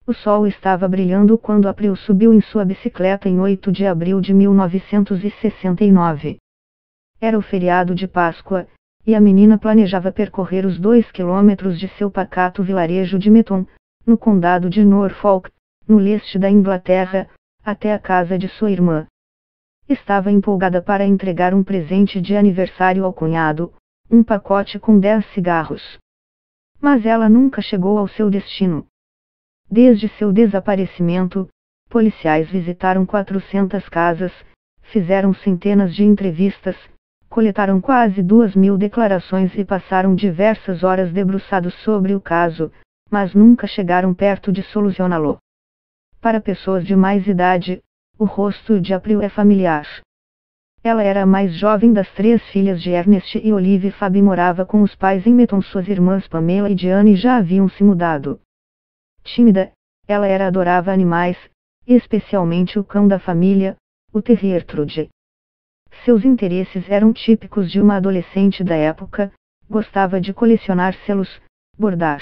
O sol estava brilhando quando April subiu em sua bicicleta em 8 de abril de 1969. Era o feriado de Páscoa, e a menina planejava percorrer os 2 quilômetros de seu pacato vilarejo de Meton, no condado de Norfolk, no leste da Inglaterra, até a casa de sua irmã. Estava empolgada para entregar um presente de aniversário ao cunhado, um pacote com 10 cigarros. Mas ela nunca chegou ao seu destino. Desde seu desaparecimento, policiais visitaram 400 casas, fizeram centenas de entrevistas, coletaram quase 2.000 declarações e passaram diversas horas debruçados sobre o caso, mas nunca chegaram perto de solucioná-lo. Para pessoas de mais idade, o rosto de April é familiar. Ela era a mais jovem das 3 filhas de Ernest e Olive Fabi, morava com os pais em Meton. Suas irmãs Pamela e Diane já haviam se mudado. Tímida, ela adorava animais, especialmente o cão da família, o Terrier Trude. Seus interesses eram típicos de uma adolescente da época, gostava de colecionar selos, bordar.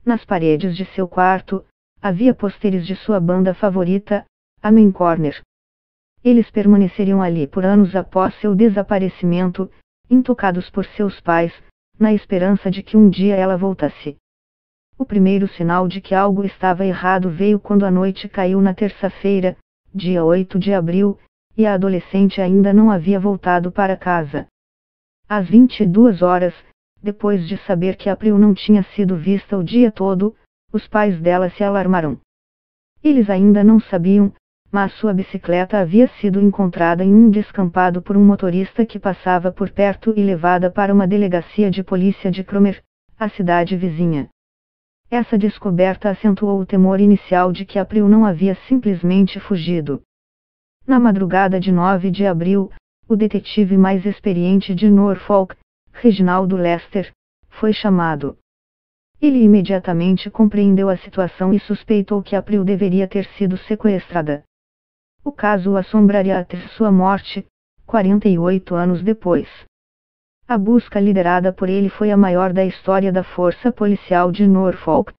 Nas paredes de seu quarto, havia pôsteres de sua banda favorita, a Main Corner. Eles permaneceriam ali por anos após seu desaparecimento, intocados por seus pais, na esperança de que um dia ela voltasse. O primeiro sinal de que algo estava errado veio quando a noite caiu na terça-feira, dia 8 de abril, e a adolescente ainda não havia voltado para casa. Às 22 horas, depois de saber que April não tinha sido vista o dia todo, os pais dela se alarmaram. Eles ainda não sabiam, mas sua bicicleta havia sido encontrada em um descampado por um motorista que passava por perto e levada para uma delegacia de polícia de Cromer, a cidade vizinha. Essa descoberta acentuou o temor inicial de que April não havia simplesmente fugido. Na madrugada de 9 de abril, o detetive mais experiente de Norfolk, Reginaldo Lester, foi chamado. Ele imediatamente compreendeu a situação e suspeitou que April deveria ter sido sequestrada. O caso o assombraria até sua morte, 48 anos depois. A busca liderada por ele foi a maior da história da Força Policial de Norfolk.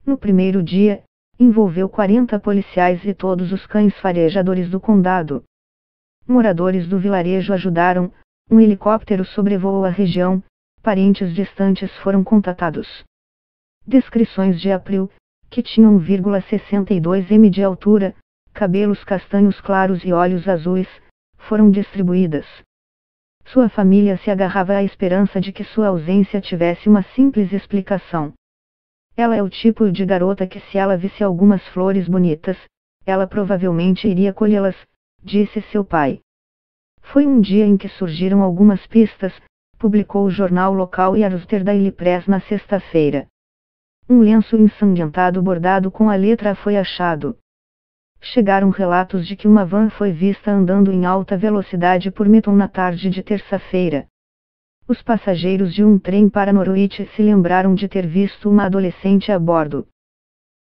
No primeiro dia, envolveu 40 policiais e todos os cães farejadores do condado. Moradores do vilarejo ajudaram, um helicóptero sobrevoou a região, parentes distantes foram contatados. Descrições de April, que tinha 1,62 m de altura, cabelos castanhos claros e olhos azuis, foram distribuídas. Sua família se agarrava à esperança de que sua ausência tivesse uma simples explicação. Ela é o tipo de garota que, se ela visse algumas flores bonitas, ela provavelmente iria colhê-las, disse seu pai. Foi um dia em que surgiram algumas pistas, publicou o jornal local Yarmouth Daily Press na sexta-feira. Um lenço ensanguentado bordado com a letra A foi achado. Chegaram relatos de que uma van foi vista andando em alta velocidade por Meton na tarde de terça-feira. Os passageiros de um trem para Norwich se lembraram de ter visto uma adolescente a bordo.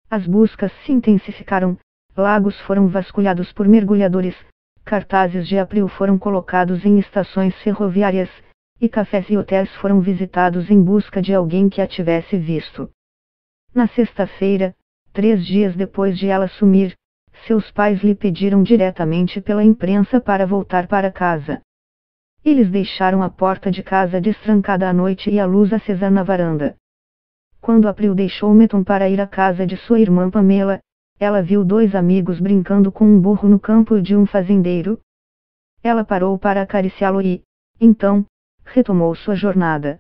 As buscas se intensificaram, lagos foram vasculhados por mergulhadores, cartazes de April foram colocados em estações ferroviárias, e cafés e hotéis foram visitados em busca de alguém que a tivesse visto. Na sexta-feira, 3 dias depois de ela sumir, seus pais lhe pediram diretamente pela imprensa para voltar para casa. Eles deixaram a porta de casa destrancada à noite e a luz acesa na varanda. Quando April deixou Meton para ir à casa de sua irmã Pamela, ela viu 2 amigos brincando com um burro no campo de um fazendeiro. Ela parou para acariciá-lo e, então, retomou sua jornada.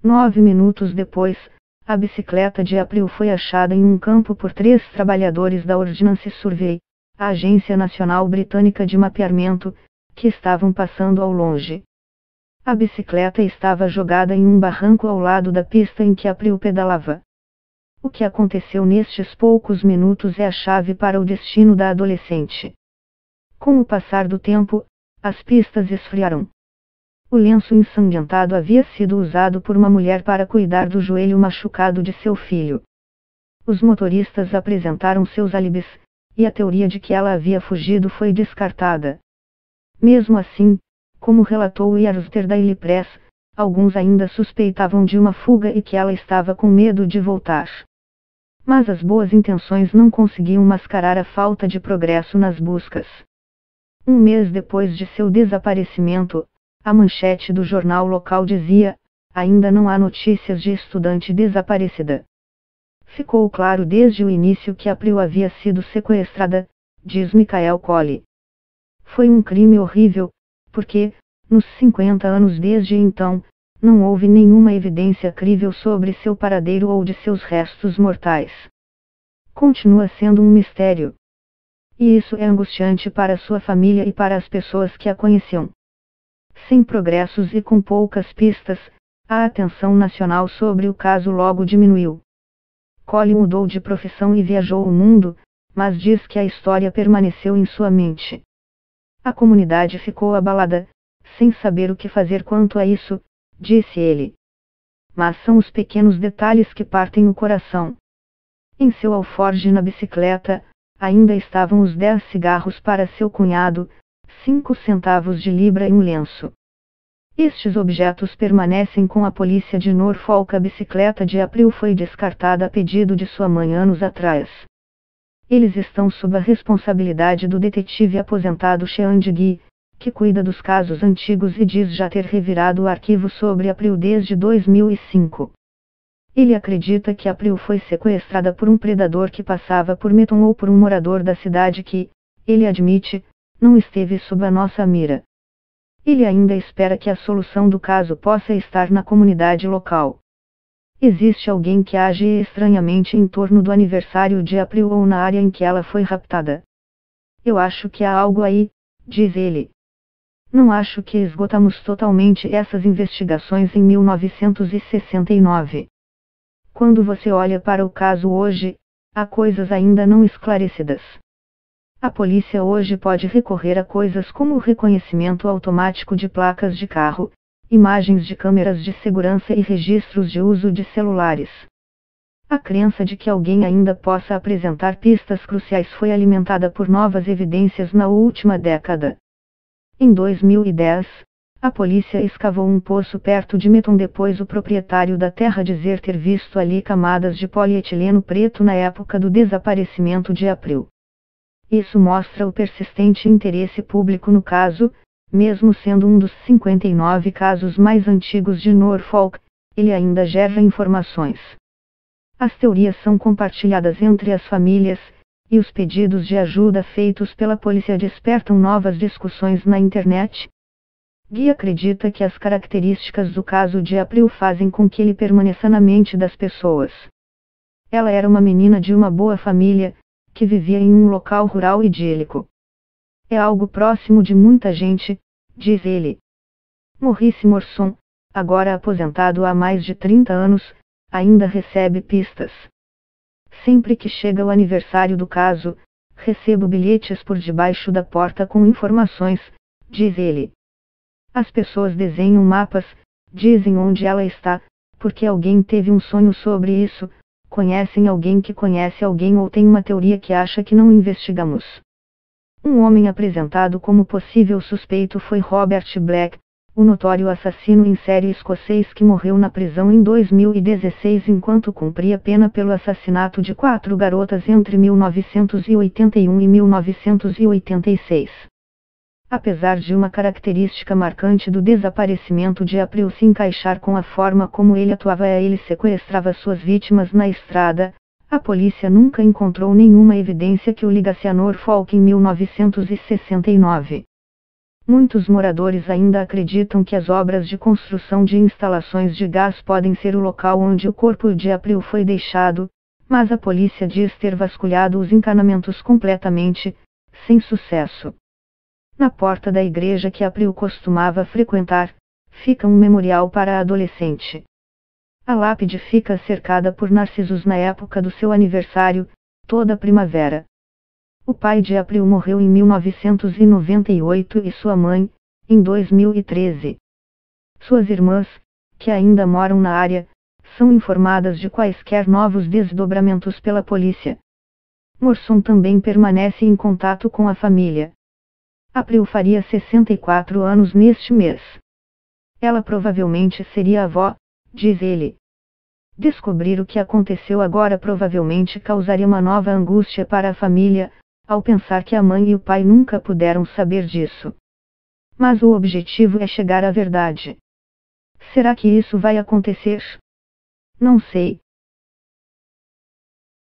9 minutos depois, a bicicleta de April foi achada em um campo por 3 trabalhadores da Ordnance Survey, a Agência Nacional Britânica de Mapeamento, que estavam passando ao longe. A bicicleta estava jogada em um barranco ao lado da pista em que April pedalava. O que aconteceu nestes poucos minutos é a chave para o destino da adolescente. Com o passar do tempo, as pistas esfriaram. O lenço ensanguentado havia sido usado por uma mulher para cuidar do joelho machucado de seu filho. Os motoristas apresentaram seus álibis, e a teoria de que ela havia fugido foi descartada. Mesmo assim, como relatou o Yarmouth Daily Press, alguns ainda suspeitavam de uma fuga e que ela estava com medo de voltar. Mas as boas intenções não conseguiam mascarar a falta de progresso nas buscas. Um mês depois de seu desaparecimento, a manchete do jornal local dizia: ainda não há notícias de estudante desaparecida. Ficou claro desde o início que April havia sido sequestrada, diz Michael Colley. Foi um crime horrível, porque, nos 50 anos desde então, não houve nenhuma evidência crível sobre seu paradeiro ou de seus restos mortais. Continua sendo um mistério. E isso é angustiante para sua família e para as pessoas que a conheciam. Sem progressos e com poucas pistas, a atenção nacional sobre o caso logo diminuiu. Colley mudou de profissão e viajou o mundo, mas diz que a história permaneceu em sua mente. A comunidade ficou abalada, sem saber o que fazer quanto a isso, disse ele. Mas são os pequenos detalhes que partem o coração. Em seu alforje na bicicleta, ainda estavam os 10 cigarros para seu cunhado, 5 centavos de libra e um lenço. Estes objetos permanecem com a polícia de Norfolk. A bicicleta de April foi descartada a pedido de sua mãe anos atrás. Eles estão sob a responsabilidade do detetive aposentado Sean Diggy, que cuida dos casos antigos e diz já ter revirado o arquivo sobre April desde 2005. Ele acredita que April foi sequestrada por um predador que passava por Meton ou por um morador da cidade que, ele admite, não esteve sob a nossa mira. Ele ainda espera que a solução do caso possa estar na comunidade local. Existe alguém que age estranhamente em torno do aniversário de April ou na área em que ela foi raptada. Eu acho que há algo aí, diz ele. Não acho que esgotamos totalmente essas investigações em 1969. Quando você olha para o caso hoje, há coisas ainda não esclarecidas. A polícia hoje pode recorrer a coisas como o reconhecimento automático de placas de carro, imagens de câmeras de segurança e registros de uso de celulares. A crença de que alguém ainda possa apresentar pistas cruciais foi alimentada por novas evidências na última década. Em 2010, a polícia escavou um poço perto de Meton depois o proprietário da terra dizer ter visto ali camadas de polietileno preto na época do desaparecimento de April. Isso mostra o persistente interesse público no caso, mesmo sendo um dos 59 casos mais antigos de Norfolk, ele ainda gera informações. As teorias são compartilhadas entre as famílias, e os pedidos de ajuda feitos pela polícia despertam novas discussões na internet. Guy acredita que as características do caso de April fazem com que ele permaneça na mente das pessoas. Ela era uma menina de uma boa família, que vivia em um local rural idílico. É algo próximo de muita gente, diz ele. Maurice Morson, agora aposentado há mais de 30 anos, ainda recebe pistas. Sempre que chega o aniversário do caso, recebo bilhetes por debaixo da porta com informações, diz ele. As pessoas desenham mapas, dizem onde ela está, porque alguém teve um sonho sobre isso, conhecem alguém que conhece alguém ou tem uma teoria que acha que não investigamos. Um homem apresentado como possível suspeito foi Robert Black, o notório assassino em série escocês que morreu na prisão em 2016 enquanto cumpria pena pelo assassinato de 4 garotas entre 1981 e 1986. Apesar de uma característica marcante do desaparecimento de April se encaixar com a forma como ele atuava e ele sequestrava suas vítimas na estrada, a polícia nunca encontrou nenhuma evidência que o ligasse a Norfolk em 1969. Muitos moradores ainda acreditam que as obras de construção de instalações de gás podem ser o local onde o corpo de April foi deixado, mas a polícia diz ter vasculhado os encanamentos completamente, sem sucesso. Na porta da igreja que April costumava frequentar, fica um memorial para a adolescente. A lápide fica cercada por narcisos na época do seu aniversário, toda primavera. O pai de April morreu em 1998 e sua mãe, em 2013. Suas irmãs, que ainda moram na área, são informadas de quaisquer novos desdobramentos pela polícia. Morson também permanece em contato com a família. April faria 64 anos neste mês. Ela provavelmente seria avó, diz ele. Descobrir o que aconteceu agora provavelmente causaria uma nova angústia para a família, ao pensar que a mãe e o pai nunca puderam saber disso. Mas o objetivo é chegar à verdade. Será que isso vai acontecer? Não sei,